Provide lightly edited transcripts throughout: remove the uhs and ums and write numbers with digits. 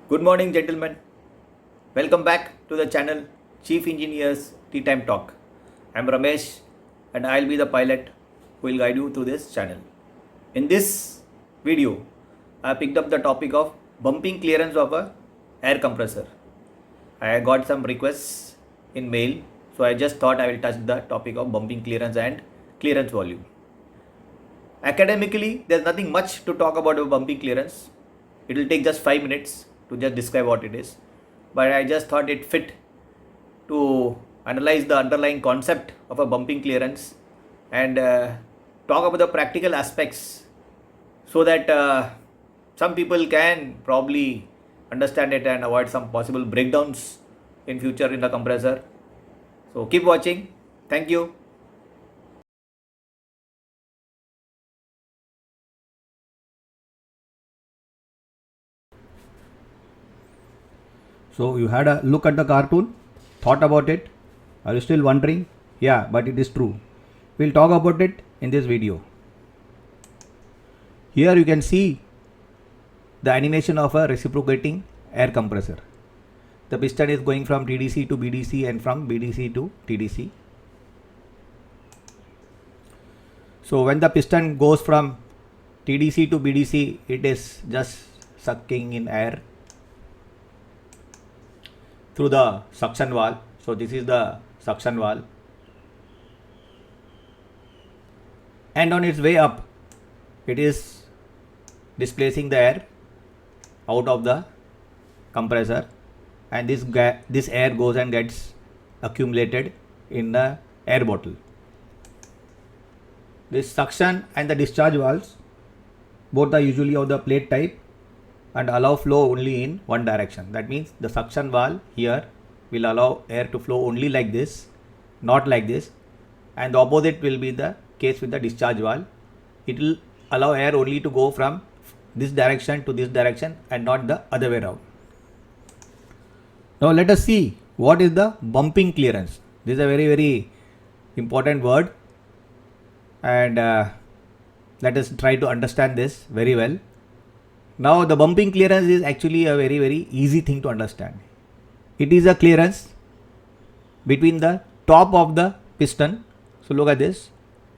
Good morning, gentlemen. Welcome back to the channel Chief Engineers Tea Time Talk. I'm Ramesh and I'll be the pilot who will guide you through this channel. In this video, I picked up the topic of bumping clearance of a air compressor. I got some requests in mail, so I just thought I will touch the topic of bumping clearance and clearance volume. Academically, there's nothing much to talk about a bumping clearance. It will take just 5 minutes to just describe what it is, but I just thought it fit to analyze the underlying concept of a bumping clearance and talk about the practical aspects so that some people can probably understand it and avoid some possible breakdowns in future in the compressor. So keep watching. Thank you. So you had a look at the cartoon, thought about it. Are you still wondering? Yeah, but it is true. We'll talk about it in this video. Here you can see the animation of a reciprocating air compressor. The piston is going from TDC to BDC and from BDC to TDC. So when the piston goes from TDC to BDC, it is just sucking in air through the suction valve. So this is the suction valve, and on its way up it is displacing the air out of the compressor, and this air goes and gets accumulated in the air bottle. This suction and the discharge valves both are usually of the plate type and allow flow only in one direction. That means the suction valve here will allow air to flow only like this, not like this, and the opposite will be the case with the discharge valve. It will allow air only to go from this direction to this direction and not the other way around. Now let us see what is the bumping clearance. This is a very important word, and let us try to understand this very well. Now the bumping clearance is actually a very easy thing to understand. It is a clearance between the top of the piston. So look at this.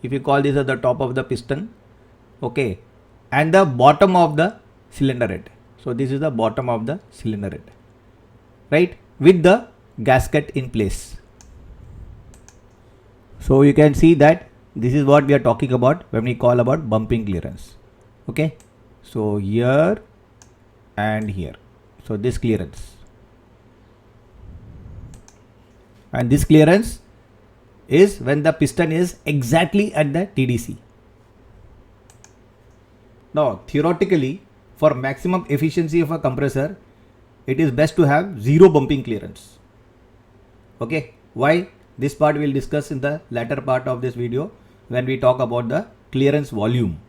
If you call this as the top of the piston, okay, and the bottom of the cylinder head. So this is the bottom of the cylinder head, right, with the gasket in place. So you can see that this is what we are talking about when we call about bumping clearance. Okay. So here and here. So this clearance. And this clearance is when the piston is exactly at the TDC. Now theoretically, for maximum efficiency of a compressor, it is best to have zero bumping clearance. Okay. Why? This part we will discuss in the latter part of this video when we talk about the clearance volume.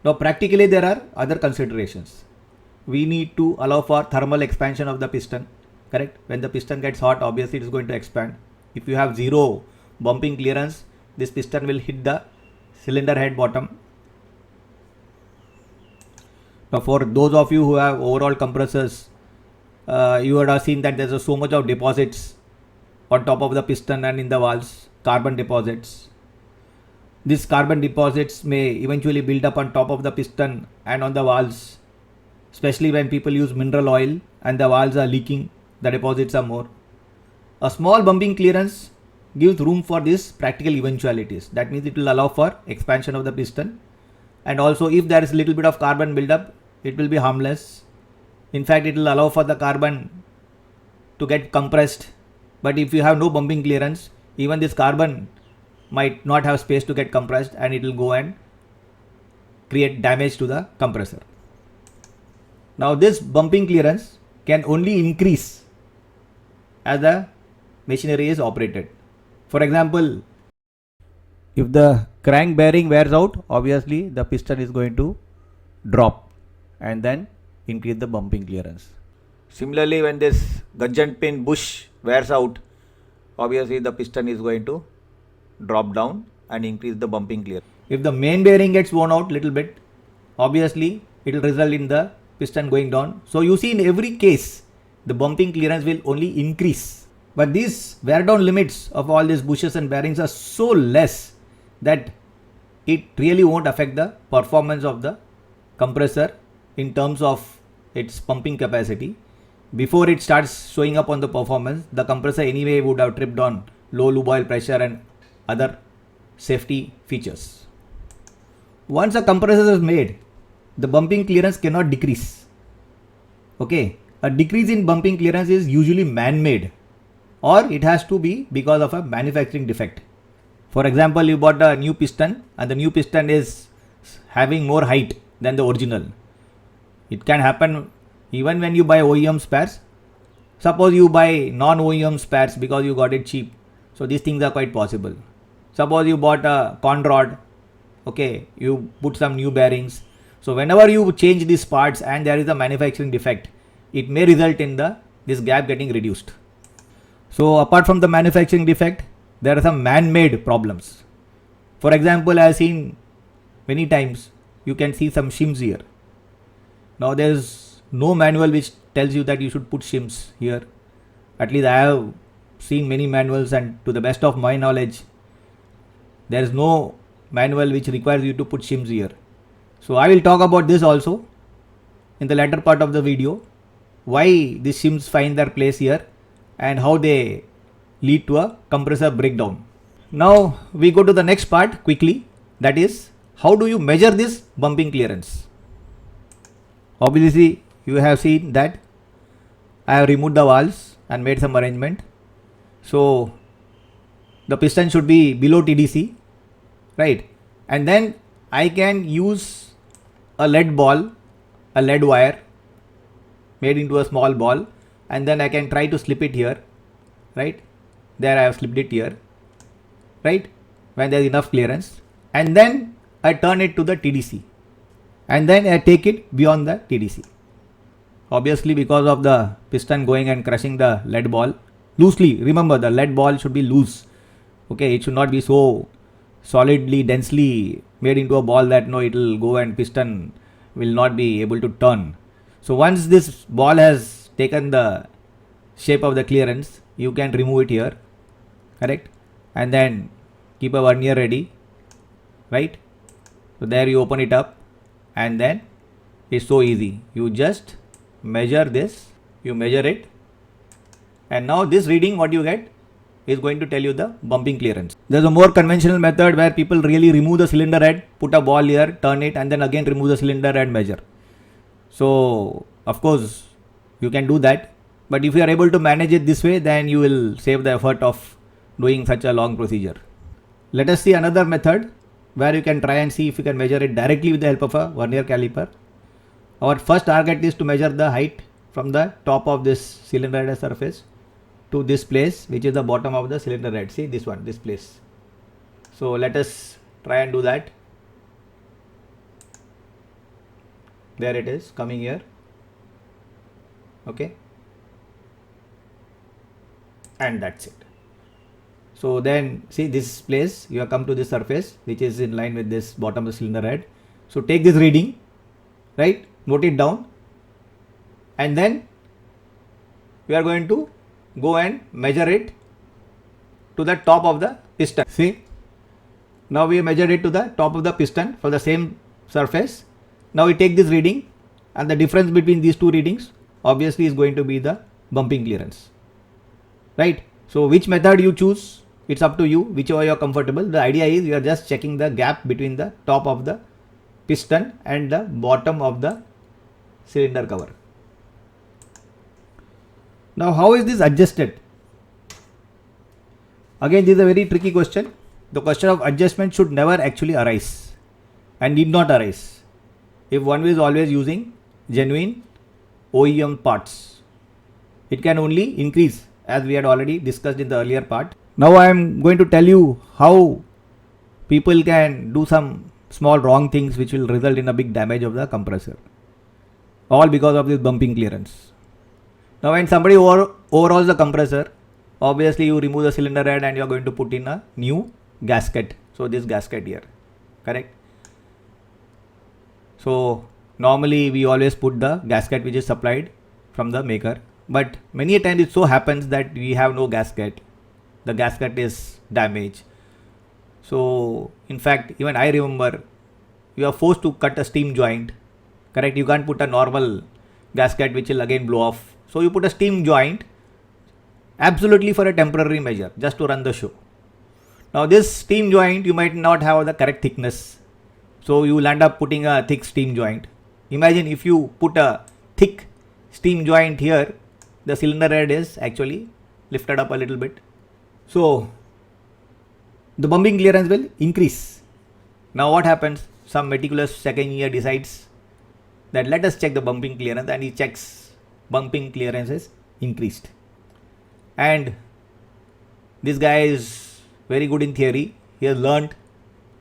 Now practically there are other considerations. We need to allow for thermal expansion of the piston, correct? When the piston gets hot, obviously it is going to expand. If you have zero bumping clearance, this piston will hit the cylinder head bottom. Now for those of you who have overall compressors, you would have seen that there is so much of deposits on top of the piston and in the valves, carbon deposits. These carbon deposits may eventually build up on top of the piston and on the valves, especially when people use mineral oil and the valves are leaking, the deposits are more. A small bumping clearance gives room for these practical eventualities. That means it will allow for expansion of the piston, and also if there is a little bit of carbon buildup, it will be harmless. In fact, it will allow for the carbon to get compressed. But if you have no bumping clearance, even this carbon might not have space to get compressed, and it will go and create damage to the compressor. Now this bumping clearance can only increase as the machinery is operated. For example, if the crank bearing wears out, obviously the piston is going to drop and then increase the bumping clearance. Similarly, when this gudgeon pin bush wears out, obviously the piston is going to drop down and increase the bumping clearance. If the main bearing gets worn out little bit, obviously it will result in the piston going down. So you see in every case, the bumping clearance will only increase. But these wear down limits of all these bushes and bearings are so less that it really won't affect the performance of the compressor in terms of its pumping capacity. Before it starts showing up on the performance, the compressor anyway would have tripped on low lube oil pressure and other safety features. Once a compressor is made, the bumping clearance cannot decrease. Okay, a decrease in bumping clearance is usually man-made, or it has to be because of a manufacturing defect. For example, you bought a new piston and the new piston is having more height than the original. It can happen even when you buy OEM spares. Suppose you buy non-OEM spares because you got it cheap. So these things are quite possible. Suppose you bought a con rod, okay, you put some new bearings. So whenever you change these parts and there is a manufacturing defect, it may result in this gap getting reduced. So apart from the manufacturing defect, there are some man-made problems. For example, I have seen many times, you can see some shims here. Now there is no manual which tells you that you should put shims here. At least I have seen many manuals, and to the best of my knowledge, there is no manual which requires you to put shims here. So I will talk about this also in the latter part of the video, why these shims find their place here and how they lead to a compressor breakdown. Now we go to the next part quickly, that is how do you measure this bumping clearance. Obviously you have seen that I have removed the valves and made some arrangement. So the piston should be below TDC, right? And then I can use a lead ball, a lead wire made into a small ball, and then I can try to slip it here, right? There I have slipped it here, right? When there is enough clearance, and then I turn it to the TDC, and then I take it beyond the TDC. Obviously, because of the piston going and crushing the lead ball loosely, remember the lead ball should be loose, okay? It should not be so solidly, densely made into a ball that it will go and piston will not be able to turn. So once this ball has taken the shape of the clearance, you can remove it here, correct? And then keep a vernier ready, right? So there you open it up, and then it's so easy. You just measure this, you measure it, and now this reading what you get is going to tell you the bumping clearance. There's a more conventional method where people really remove the cylinder head, put a ball here, turn it, and then again remove the cylinder head, measure. So of course you can do that, but if you are able to manage it this way, then you will save the effort of doing such a long procedure. Let us see another method where you can try and see if you can measure it directly with the help of a vernier caliper. Our first target is to measure the height from the top of this cylinder head surface to this place, which is the bottom of the cylinder head. See this one, this place. So let us try and do that. There it is coming here, okay, and that's it. So then see this place, you have come to this surface which is in line with this bottom of the cylinder head. So take this reading, right, note it down, and then we are going to go and measure it to the top of the piston. See, now we have measured it to the top of the piston for the same surface. Now we take this reading, and the difference between these two readings obviously is going to be the bumping clearance, right? So which method you choose, it's up to you, whichever you are comfortable. The idea is you are just checking the gap between the top of the piston and the bottom of the cylinder cover. Now how is this adjusted? Again, this is a very tricky question. The question of adjustment should never actually arise and need not arise if one is always using genuine OEM parts. It can only increase, as we had already discussed in the earlier part. Now I am going to tell you how people can do some small wrong things which will result in a big damage of the compressor, all because of this bumping clearance. Now when somebody overhauls the compressor, obviously you remove the cylinder head and you are going to put in a new gasket. So this gasket here, correct? So normally we always put the gasket which is supplied from the maker, but many a times it so happens that we have no gasket, the gasket is damaged. So in fact, even I remember you are forced to cut a steam joint, correct? You can't put a normal gasket which will again blow off, so you put a steam joint absolutely for a temporary measure, just to run the show. Now this steam joint, you might not have the correct thickness, so you will end up putting a thick steam joint. Imagine if you put a thick steam joint here, the cylinder head is actually lifted up a little bit, so the bumping clearance will increase. Now what happens? Some meticulous second engineer decides that let us check the bumping clearance, and he checks bumping clearance is increased. And this guy is very good in theory. He has learned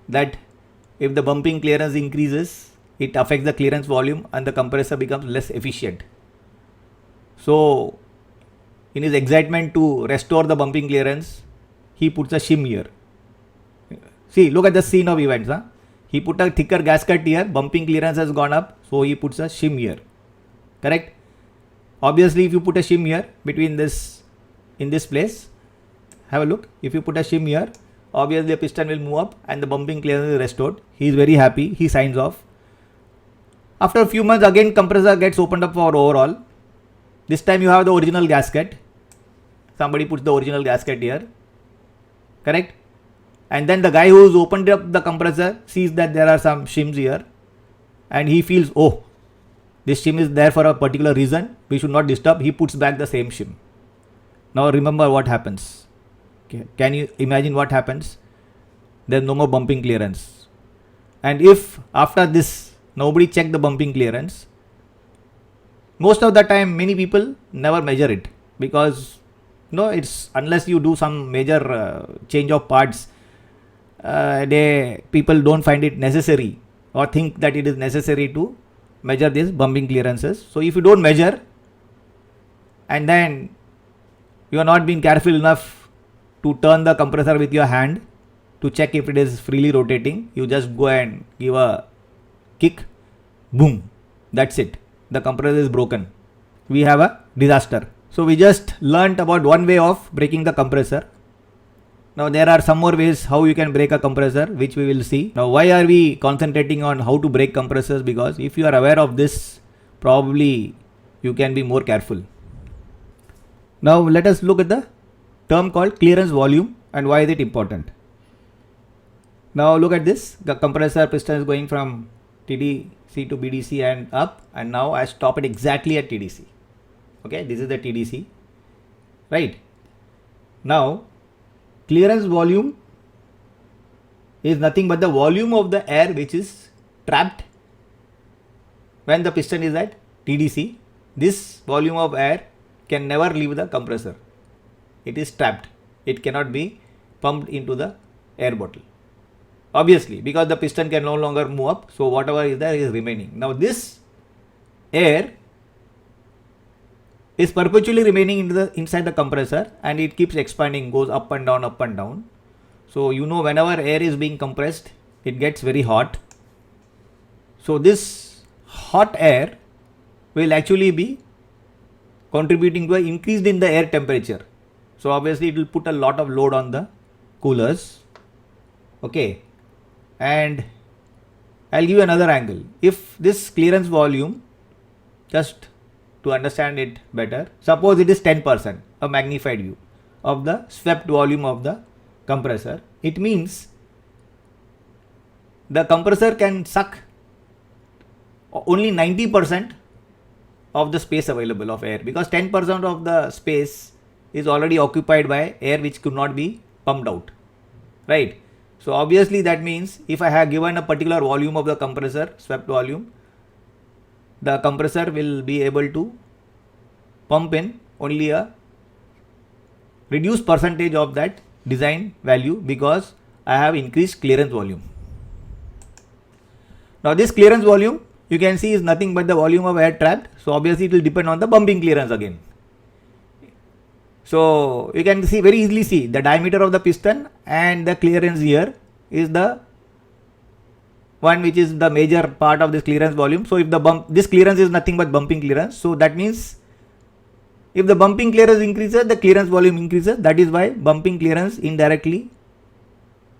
that if the bumping clearance increases, it affects the clearance volume and the compressor becomes less efficient. So in his excitement to restore the bumping clearance, he puts a shim here. See, look at the scene of events. He put a thicker gasket here, bumping clearance has gone up, so he puts a shim here. Correct? Obviously, if you put a shim here between this, in this place, have a look. If you put a shim here, obviously the piston will move up and the bumping clearance is restored. He is very happy. He signs off. After a few months, again compressor gets opened up for overhaul. This time you have the original gasket. Somebody puts the original gasket here. Correct? And then the guy who's opened up the compressor sees that there are some shims here, and he feels, oh, this shim is there for a particular reason, we should not disturb. He puts back the same shim. Now remember what happens. Okay. Can you imagine what happens? There's no more bumping clearance. And if after this nobody checked the bumping clearance, most of the time many people never measure it, because it's unless you do some major change of parts, people don't find it necessary or think that it is necessary to measure these bumping clearances. So if you don't measure and then you are not being careful enough to turn the compressor with your hand to check if it is freely rotating, you just go and give a kick, boom, that's it, the compressor is broken, we have a disaster. So we just learnt about one way of breaking the compressor. Now there are some more ways how you can break a compressor, which we will see. Now why are we concentrating on how to break compressors? Because if you are aware of this, probably you can be more careful. Now let us look at the term called clearance volume and why is it important. Now look at this, the compressor piston is going from TDC to BDC and up, and now I stop it exactly at TDC. Okay, this is the TDC, right? Now clearance volume is nothing but the volume of the air which is trapped when the piston is at TDC. This volume of air can never leave the compressor. It is trapped. It cannot be pumped into the air bottle. Obviously, because the piston can no longer move up, so whatever is there is remaining. Now this air is perpetually remaining inside the compressor, and it keeps expanding, goes up and down, up and down. So whenever air is being compressed, it gets very hot. So this hot air will actually be contributing to an increase in the air temperature. So obviously it will put a lot of load on the coolers. Okay, and I'll give you another angle. If this clearance volume, just to understand it better, suppose it is 10%, a magnified view of the swept volume of the compressor. It means the compressor can suck only 90% of the space available of air, because 10% of the space is already occupied by air which could not be pumped out, right? So obviously that means if I have given a particular volume of the compressor, swept volume, the compressor will be able to pump in only a reduced percentage of that design value, because I have increased clearance volume. Now this clearance volume you can see is nothing but the volume of air trapped. So obviously it will depend on the bumping clearance again. So you can very easily see the diameter of the piston and the clearance here is the one which is the major part of this clearance volume. So if the this clearance is nothing but bumping clearance, so that means if the bumping clearance increases, the clearance volume increases. That is why bumping clearance indirectly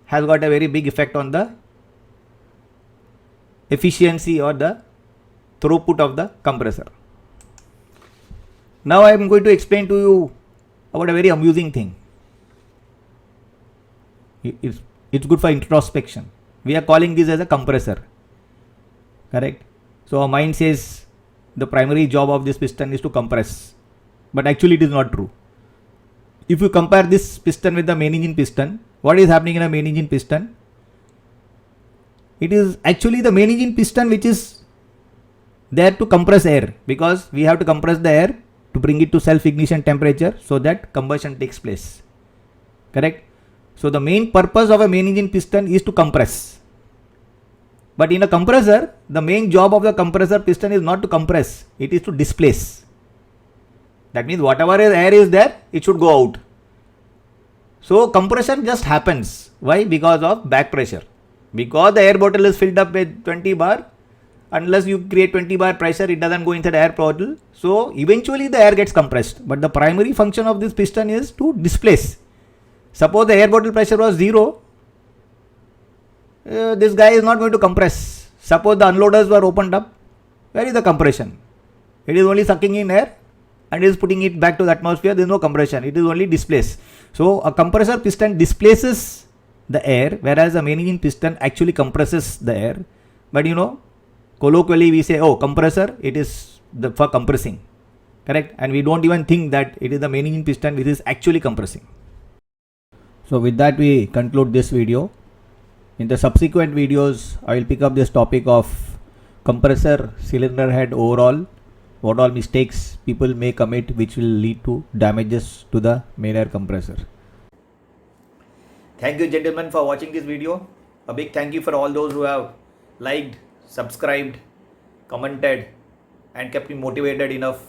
has got a very big effect on the efficiency or the throughput of the compressor. Now I am going to explain to you about a very amusing thing. It's good for introspection. We are calling this as a compressor, correct? So our mind says the primary job of this piston is to compress, but actually it is not true. If you compare this piston with the main engine piston, what is happening in a main engine piston? It is actually the main engine piston which is there to compress air, because we have to compress the air to bring it to self-ignition temperature so that combustion takes place, correct? So the main purpose of a main engine piston is to compress. But in a compressor, the main job of the compressor piston is not to compress, it is to displace. That means whatever air is there, it should go out. So compression just happens. Why? Because of back pressure. Because the air bottle is filled up with 20 bar, unless you create 20 bar pressure, it doesn't go inside the air bottle. So eventually the air gets compressed. But the primary function of this piston is to displace. Suppose the air bottle pressure was 0, this guy is not going to compress. Suppose the unloaders were opened up, where is the compression? It is only sucking in air and is putting it back to the atmosphere. There is no compression, it is only displace. So a compressor piston displaces the air, whereas a main engine piston actually compresses the air. But colloquially we say, oh, compressor, it is for compressing, correct? And we don't even think that it is the main engine piston which is actually compressing. So with that we conclude this video. In the subsequent videos, I will pick up this topic of compressor cylinder head overall, what all mistakes people may commit which will lead to damages to the main air compressor. Thank you, gentlemen, for watching this video. A big thank you for all those who have liked, subscribed, commented and kept me motivated enough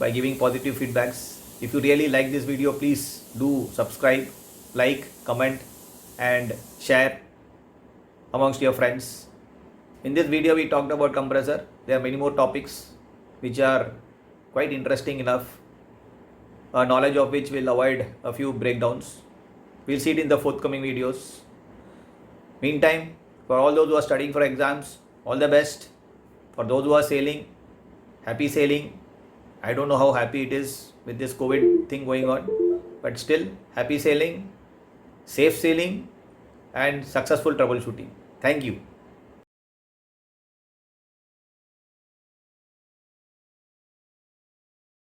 by giving positive feedbacks. If you really like this video, please do subscribe, like, comment and share amongst your friends. In this video we talked about compressor. There are many more topics which are quite interesting enough, knowledge of which will avoid a few breakdowns. We'll see it in the forthcoming videos. Meantime, for all those who are studying for exams, all the best. For those who are sailing, happy sailing. I don't know how happy it is with this COVID thing going on, but still happy sailing, safe sailing and successful troubleshooting. Thank you.